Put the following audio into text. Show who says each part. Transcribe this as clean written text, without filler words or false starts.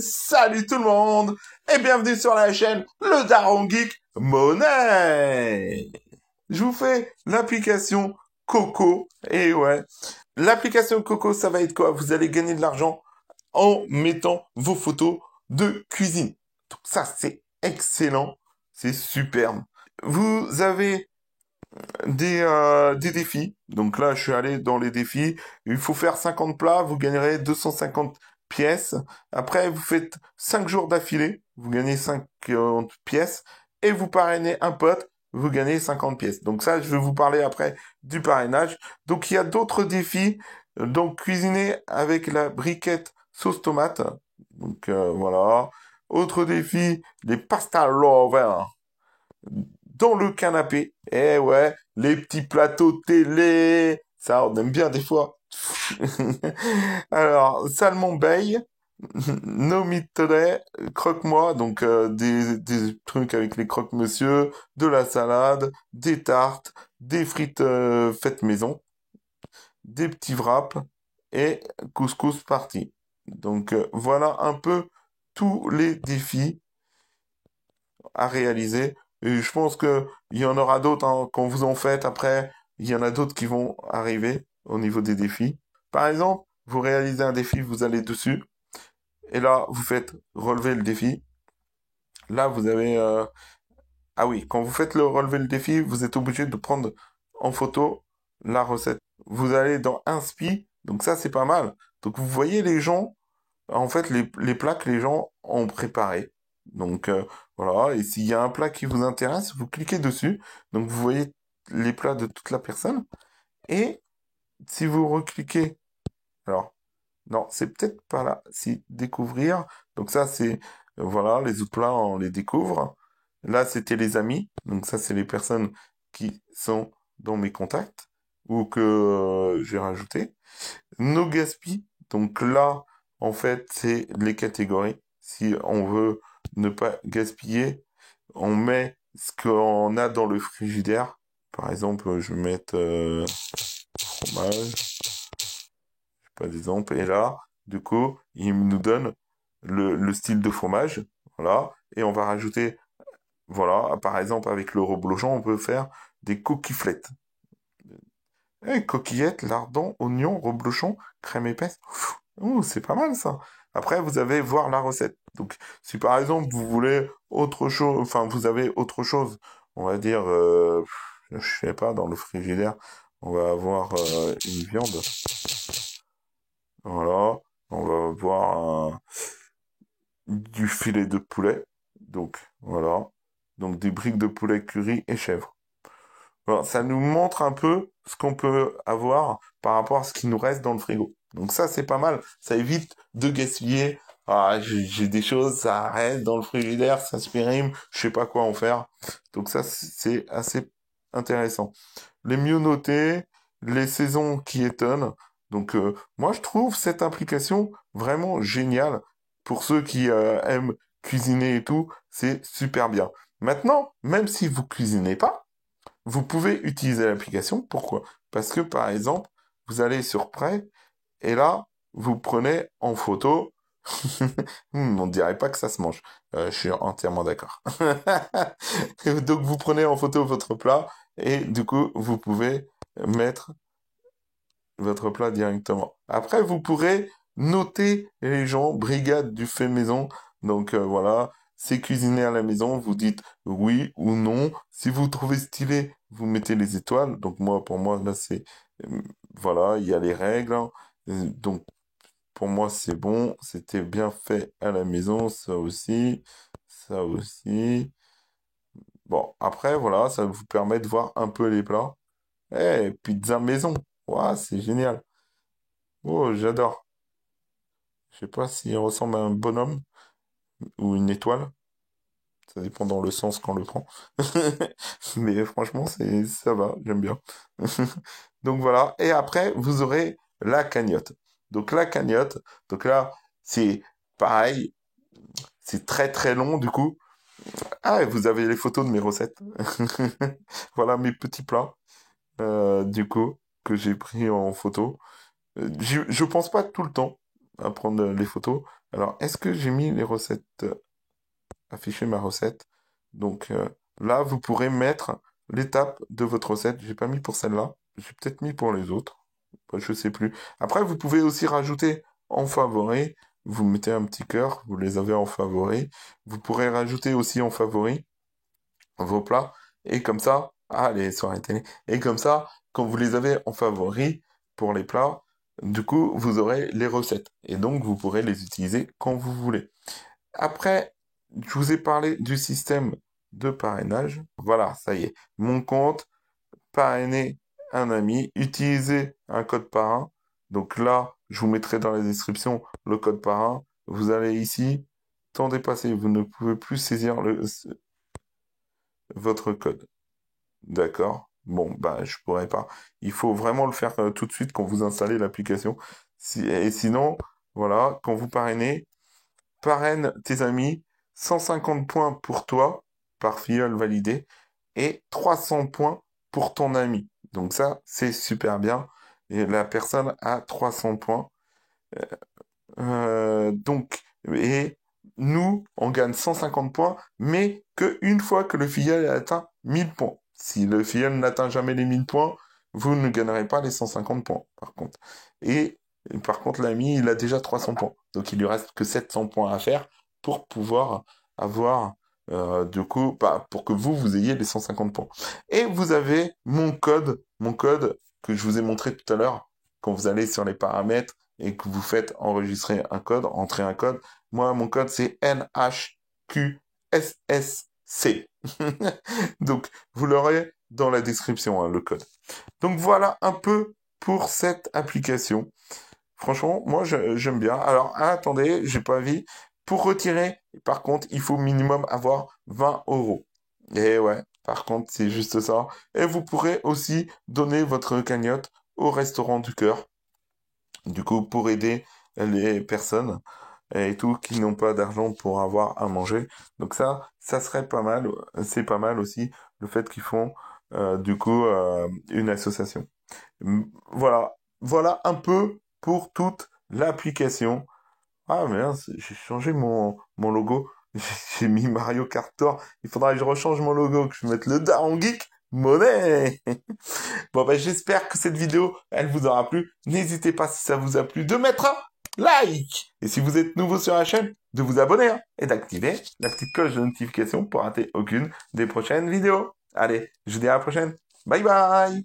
Speaker 1: Salut tout le monde et bienvenue sur la chaîne Le Daron Geek Monnaie. Je vous fais l'application Coco. Et ouais, l'application Coco, ça va être quoi? Vous allez gagner de l'argent en mettant vos photos de cuisine. Donc ça, c'est excellent. C'est superbe. Vous avez des défis. Donc là, je suis allé dans les défis. Il faut faire 50 plats, vous gagnerez 250 pièces. Après, vous faites 5 jours d'affilée, vous gagnez 50 pièces. Et vous parrainez un pote, vous gagnez 50 pièces. Donc ça, je vais vous parler après du parrainage. Donc il y a d'autres défis. Donc cuisiner avec la briquette sauce tomate. Donc voilà. Autre défi, les pasta lovers dans le canapé. Eh ouais, les petits plateaux télé, ça on aime bien des fois. Alors, Salmon Bay, No Meat Today, croque-moi, donc des trucs avec les croque-monsieur, de la salade, des tartes, des frites faites maison, des petits wraps et couscous party. Donc voilà un peu tous les défis à réaliser. Et je pense que il y en aura d'autres hein, quand vous en faites après. Il y en a d'autres qui vont arriver au niveau des défis. Par exemple, vous réalisez un défi, vous allez dessus, et là vous faites relever le défi. Là vous avez ah oui, quand vous faites le relever le défi, vous êtes obligé de prendre en photo la recette. Vous allez dans Inspi, donc ça c'est pas mal. Donc vous voyez les gens, en fait les plats que les gens ont préparés. Donc voilà, et s'il y a un plat qui vous intéresse, vous cliquez dessus. Donc vous voyez les plats de toute la personne. Et si vous recliquez, alors non, c'est peut-être pas là. Si découvrir, donc ça c'est voilà, les autres plats on les découvre. Là c'était les amis, donc ça c'est les personnes qui sont dans mes contacts ou que j'ai rajouté. No gaspi, donc là en fait c'est les catégories. Si on veut ne pas gaspiller, on met ce qu'on a dans le frigidaire. Par exemple, je vais mettre fromage, pas d'exemple. Et là, du coup, il nous donne le style de fromage. Voilà. Et on va rajouter, voilà, par exemple, avec le reblochon, on peut faire des coquiflettes. Coquillettes, lardons, oignons, reblochon, crème épaisse. Ouh, c'est pas mal ça. Après, vous avez voir la recette. Donc, si par exemple vous voulez autre chose, enfin vous avez autre chose, on va dire, je sais pas, dans le frigidaire, on va avoir une viande. Voilà, on va avoir du filet de poulet. Donc voilà, donc des briques de poulet curry et chèvre. Voilà, ça nous montre un peu ce qu'on peut avoir par rapport à ce qui nous reste dans le frigo. Donc ça, c'est pas mal. Ça évite de gaspiller. Ah, j'ai des choses, ça reste dans le frigidaire, ça se périme, je sais pas quoi en faire. Donc ça, c'est assez intéressant. Les mieux notés, les saisons qui étonnent. Donc moi, je trouve cette application vraiment géniale. Pour ceux qui aiment cuisiner et tout, c'est super bien. Maintenant, même si vous cuisinez pas, vous pouvez utiliser l'application. Pourquoi? Parce que, par exemple, vous allez sur Prêt, et là, vous prenez en photo. On ne dirait pas que ça se mange. Je suis entièrement d'accord. Donc, vous prenez en photo votre plat, et du coup, vous pouvez mettre votre plat directement. Après, vous pourrez noter les gens, brigade du fait maison. Donc voilà, c'est cuisiné à la maison, vous dites oui ou non. Si vous trouvez stylé, vous mettez les étoiles. Donc moi, pour moi, là, c'est... voilà, il y a les règles, hein. Donc pour moi, c'est bon. C'était bien fait à la maison, ça aussi. Ça aussi. Bon, après, voilà, ça vous permet de voir un peu les plats. Eh, pizza maison. Ouah, c'est génial. Oh, j'adore. Je sais pas s'il ressemble à un bonhomme ou une étoile. Ça dépend dans le sens qu'on le prend. Mais franchement, ça va, j'aime bien. Donc voilà. Et après, vous aurez la cagnotte. Donc la cagnotte, donc là, c'est pareil. C'est très très long du coup. Ah, et vous avez les photos de mes recettes. Voilà mes petits plats, du coup, que j'ai pris en photo. Je pense pas tout le temps. à prendre les photos. Alors, est-ce que j'ai mis les recettes, afficher ma recette? Donc là, vous pourrez mettre l'étape de votre recette. J'ai pas mis pour celle-là. J'ai peut-être mis pour les autres. Je sais plus. Après, vous pouvez aussi rajouter en favori. Vous mettez un petit cœur, vous les avez en favori. Vous pourrez rajouter aussi en favori vos plats. Et comme ça, ah, les soirées télé. Et comme ça, quand vous les avez en favori pour les plats, du coup, vous aurez les recettes. Et donc, vous pourrez les utiliser quand vous voulez. Après, je vous ai parlé du système de parrainage. Voilà, ça y est. Mon compte, parrainer un ami, utiliser un code parrain. Donc là, je vous mettrai dans la description le code parrain. Vous allez ici, temps dépassé, vous ne pouvez plus saisir votre code. D'accord? Bon, bah, je pourrais pas. Il faut vraiment le faire tout de suite quand vous installez l'application. Et sinon, voilà, quand vous parrainez, parraine tes amis, 150 points pour toi, par filleul validé, et 300 points pour ton ami. Donc ça, c'est super bien. Et la personne a 300 points. Donc, et nous, on gagne 150 points, mais qu'une fois que le filleul a atteint 1000 points. Si le filleul n'atteint jamais les 1000 points, vous ne gagnerez pas les 150 points, par contre. Et par contre, l'ami, il a déjà 300 points. Donc, il lui reste que 700 points à faire pour pouvoir avoir, du coup, bah, pour que vous ayez les 150 points. Et vous avez mon code que je vous ai montré tout à l'heure, quand vous allez sur les paramètres, et que vous faites enregistrer un code, entrer un code. Moi, mon code, c'est NHQSSC. Donc, vous l'aurez dans la description, hein, le code. Donc, voilà un peu pour cette application. Franchement, moi, j'aime bien. Alors, attendez, j'ai pas vu. Pour retirer, par contre, il faut minimum avoir 20 euros. Et ouais, par contre, c'est juste ça. Et vous pourrez aussi donner votre cagnotte au Restaurant du Cœur. Du coup, pour aider les personnes et tout qui n'ont pas d'argent pour avoir à manger. Donc ça serait pas mal. C'est pas mal aussi le fait qu'ils font du coup une association. Voilà, voilà un peu pour toute l'application. Ah merde, j'ai changé mon logo. J'ai mis Mario Kart Tour. Il faudra que je rechange mon logo, que je mette le Daron Geek Monnaie. Bon, ben, j'espère que cette vidéo, elle vous aura plu. N'hésitez pas, si ça vous a plu, de mettre un like. Et si vous êtes nouveau sur la chaîne, de vous abonner, hein, et d'activer la petite cloche de notification pour rater aucune des prochaines vidéos. Allez, je vous dis à la prochaine. Bye bye.